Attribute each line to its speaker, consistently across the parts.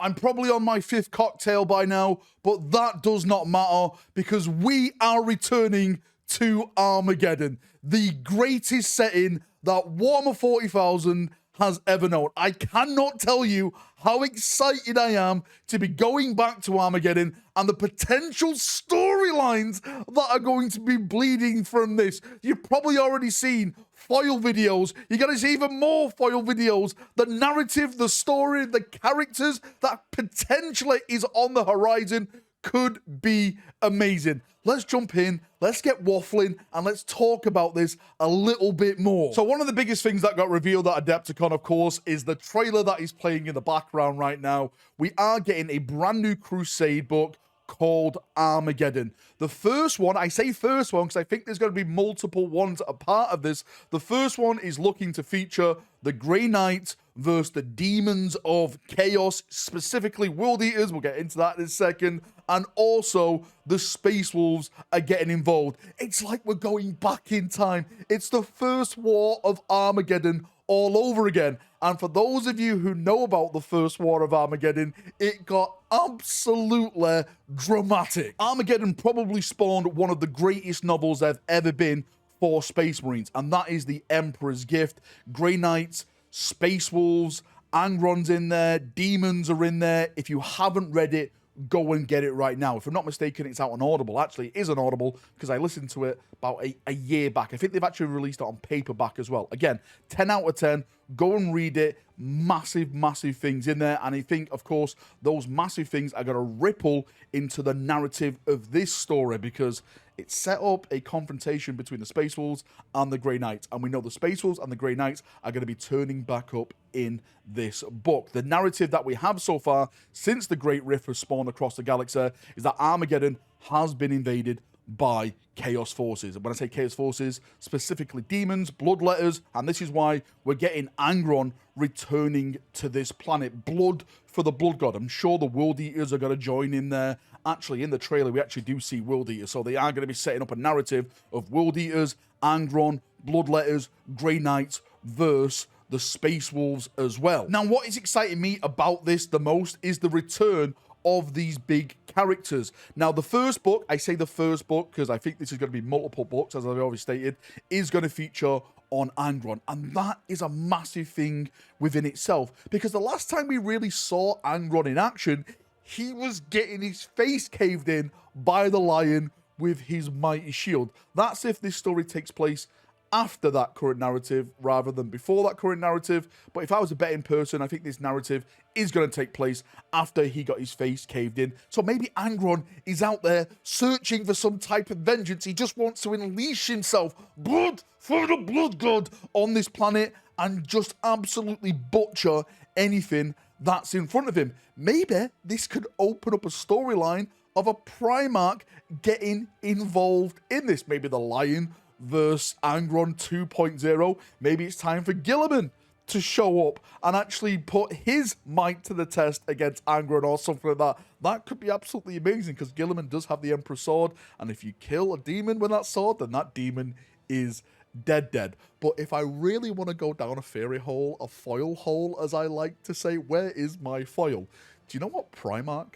Speaker 1: I'm probably on my 5th cocktail by now, but that does not matter because we are returning to Armageddon, the greatest setting that Warhammer 40,000 has ever known. I cannot tell you how excited I am to be going back to Armageddon and the potential storylines that are going to be bleeding from this. You've probably already seen foil videos. You're going to see even more foil videos. The narrative, the story, the characters that potentially is on the horizon could be amazing. Let's jump in, let's get waffling, and let's talk about this a little bit more. So one of the biggest things that got revealed at Adepticon, of course, is the trailer that is playing in the background right now. We are getting a brand new Crusade book called Armageddon. The first one, I say first one because I think there's going to be multiple ones a part of this. The first one is looking to feature the Grey Knight versus the Demons of Chaos, specifically World Eaters. We'll get into that in a second. And also, the Space Wolves are getting involved. It's like we're going back in time. It's the first war of Armageddon all over again. And for those of you who know about the first war of Armageddon, it got absolutely dramatic. Armageddon probably spawned one of the greatest novels there've ever been for Space Marines, and that is The Emperor's Gift. Grey Knights, Space Wolves, Angron's in there, Demons are in there. If you haven't read it, go and get it right now. If I'm not mistaken, it's out on Audible. Actually, it is on Audible because I listened to it about a year back. I think they've actually released it on paperback as well. Again, 10 out of 10. Go and read it. Massive, massive things in there. And I think, of course, those massive things are going to ripple into the narrative of this story because it set up a confrontation between the Space Wolves and the Grey Knights. And we know the Space Wolves and the Grey Knights are going to be turning back up in this book. The narrative that we have so far, since the Great Rift has spawned across the galaxy, is that Armageddon has been invaded by Chaos Forces. And when I say Chaos Forces, specifically demons, bloodletters, and this is why we're getting Angron returning to this planet. Blood for the Blood God. I'm sure the World Eaters are going to join in there. Actually, in the trailer, we actually do see World Eaters, so they are going to be setting up a narrative of World Eaters, Angron, Bloodletters, Grey Knights versus the Space Wolves as well. Now, what is exciting me about this the most is the return of these big characters. Now, the first book, I say the first book because I think this is going to be multiple books, as I've already stated, is going to feature on Angron. And that is a massive thing within itself because the last time we really saw Angron in action, he was getting his face caved in by the lion with his mighty shield. That's if this story takes place after that current narrative rather than before that current narrative. But if I was a betting person, I think this narrative is going to take place after he got his face caved in. So maybe Angron is out there searching for some type of vengeance. He just wants to unleash himself, blood for the Blood God, on this planet and just absolutely butcher anything that's in front of him. Maybe this could open up a storyline of a Primarch getting involved in this. Maybe the Lion versus Angron 2.0. Maybe it's time for Gilliman to show up and actually put his might to the test against Angron or something like that. That could be absolutely amazing because Gilliman does have the Emperor's Sword, and if you kill a demon with that sword, then that demon is dead. But if I really want to go down a fairy hole, a foil hole, as I like to say, where is my foil? Do you know what Primarch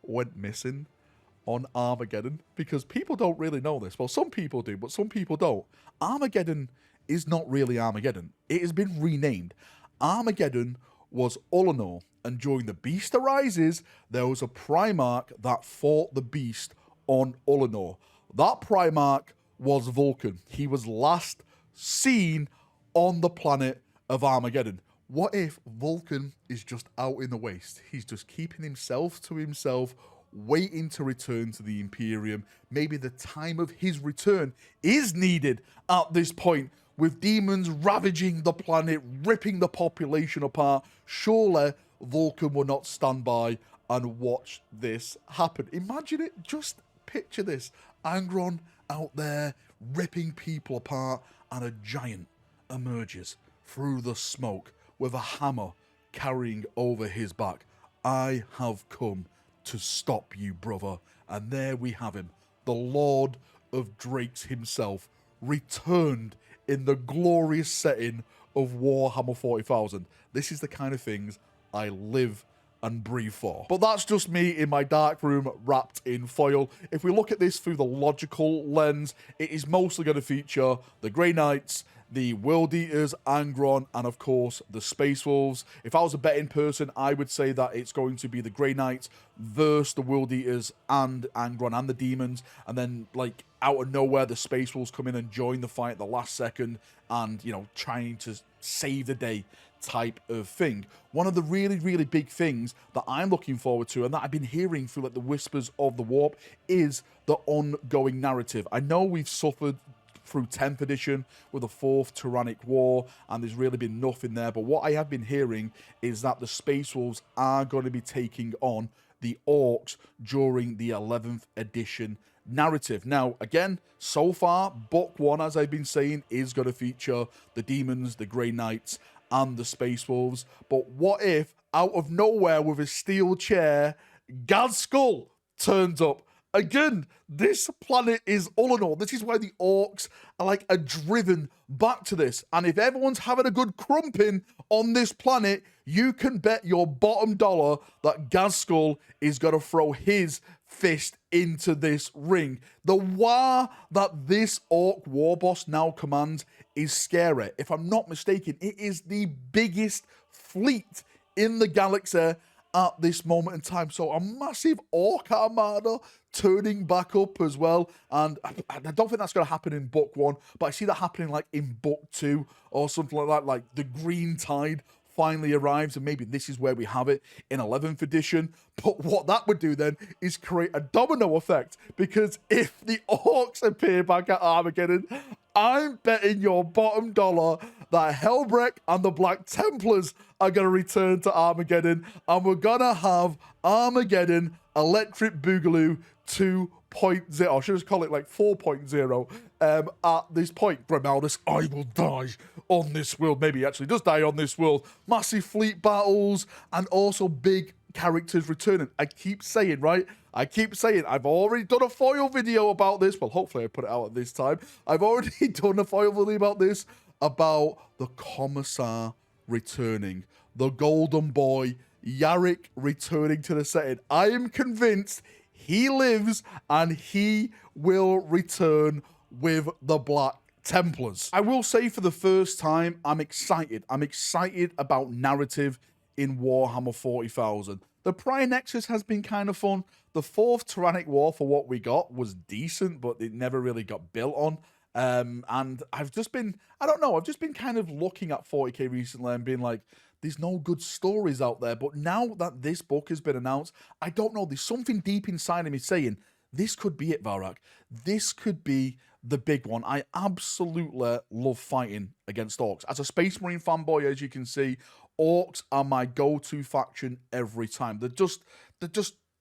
Speaker 1: went missing on Armageddon? Because people don't really know this. Well, some people do, but some people don't. Armageddon is not really Armageddon. It has been renamed. Armageddon was Ullanor, and during the Beast Arises, there was a Primarch that fought the Beast on Ullanor. That Primarch was Vulcan. He was last seen on the planet of Armageddon. What if Vulcan is just out in the waste? He's just keeping himself to himself, waiting to return to the Imperium. Maybe the time of his return is needed at this point, with demons ravaging the planet, ripping the population apart. Surely Vulcan will not stand by and watch this happen. Imagine it. Just picture this. Angron out there ripping people apart, and a giant emerges through the smoke with a hammer carrying over his back. I have come to stop you, brother. And there we have him, the Lord of Drakes himself, returned in the glorious setting of Warhammer 40,000. This is the kind of things I live and breathe for. But that's just me in my dark room wrapped in foil. If we look at this through the logical lens, it is mostly going to feature the Grey Knights, the World Eaters, Angron, and of course the Space Wolves. If I was a betting person, I would say that it's going to be the Grey Knights versus the World Eaters and Angron and the Demons, and then like out of nowhere the Space Wolves come in and join the fight at the last second and, you know, trying to save the day type of thing. One of the really, really big things that I'm looking forward to and that I've been hearing through like the whispers of the warp is the ongoing narrative. I know we've suffered through 10th edition with the 4th Tyrannic War, and there's really been nothing there, but what I have been hearing is that the Space Wolves are going to be taking on the Orcs during the 11th edition narrative. Now, again, so far, book 1, as I've been saying, is going to feature the Demons, the Grey Knights, and the Space Wolves, but what if, out of nowhere with a steel chair, Gadskull turns up? Again, this planet is all in all. This is why the Orcs are driven back to this. And if everyone's having a good crumping on this planet, you can bet your bottom dollar that Gadskull is going to throw his fist into this ring. The war that this Orc war boss now commands is scary. If I'm not mistaken, it is the biggest fleet in the galaxy at this moment in time. So a massive Orc armada turning back up as well, and I don't think that's going to happen in book 1, but I see that happening like in book 2 or something like that. Like the Green Tide finally arrives, and maybe this is where we have it in 11th edition. But what that would do then is create a domino effect, because if the Orcs appear back at Armageddon, I'm betting your bottom dollar that Helbrecht and the Black Templars are going to return to Armageddon, and we're going to have Armageddon Electric Boogaloo 2.0. I should just call it like 4.0 at this point. Grimaldus, I will die on this world. Maybe he actually does die on this world. Massive fleet battles and also big characters returning. I keep saying, right? I've already done a foil video about this. Well, hopefully I put it out at this time. I've already done a foil video about this, about the Commissar returning. The Golden Boy, Yarrick, returning to the setting. I am convinced he lives and he will return with the Black Templars. I will say for the first time, I'm excited. I'm excited about narrative in Warhammer 40,000. The Prior Nexus has been kind of fun. The 4th Tyrannic War, for what we got, was decent, but it never really got built on. And I've just been, I don't know, I've just been kind of looking at 40k recently and being like, there's no good stories out there. But now that this book has been announced, I don't know, there's something deep inside of me saying, this could be it, Valrak. This could be the big one. I absolutely love fighting against Orcs. As a Space Marine fanboy, as you can see, Orcs are my go-to faction every time. They're just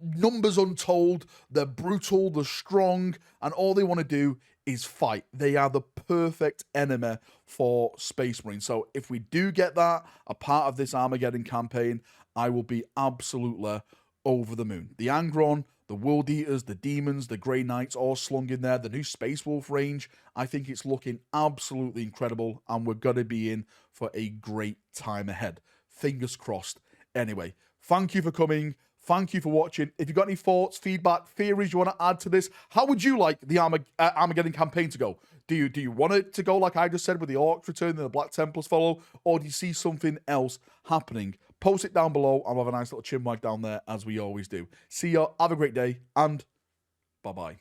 Speaker 1: numbers untold. They're brutal, they're strong, and all they want to do is fight. They are the perfect enemy for Space Marine. So if we do get that, a part of this Armageddon campaign, I will be absolutely over the moon. The Angron, the World Eaters, the Demons, the Grey Knights all slung in there. The new Space Wolf range, I think it's looking absolutely incredible, and we're going to be in for a great time ahead. Fingers crossed. Anyway, thank you for coming. Thank you for watching. If you've got any thoughts, feedback, theories you want to add to this, how would you like the Armageddon campaign to go? Do you want it to go like I just said with the Orcs return and the Black Templars follow, or do you see something else happening? Post it down below. I'll have a nice little chinwag down there as we always do. See ya. Have a great day, and bye-bye.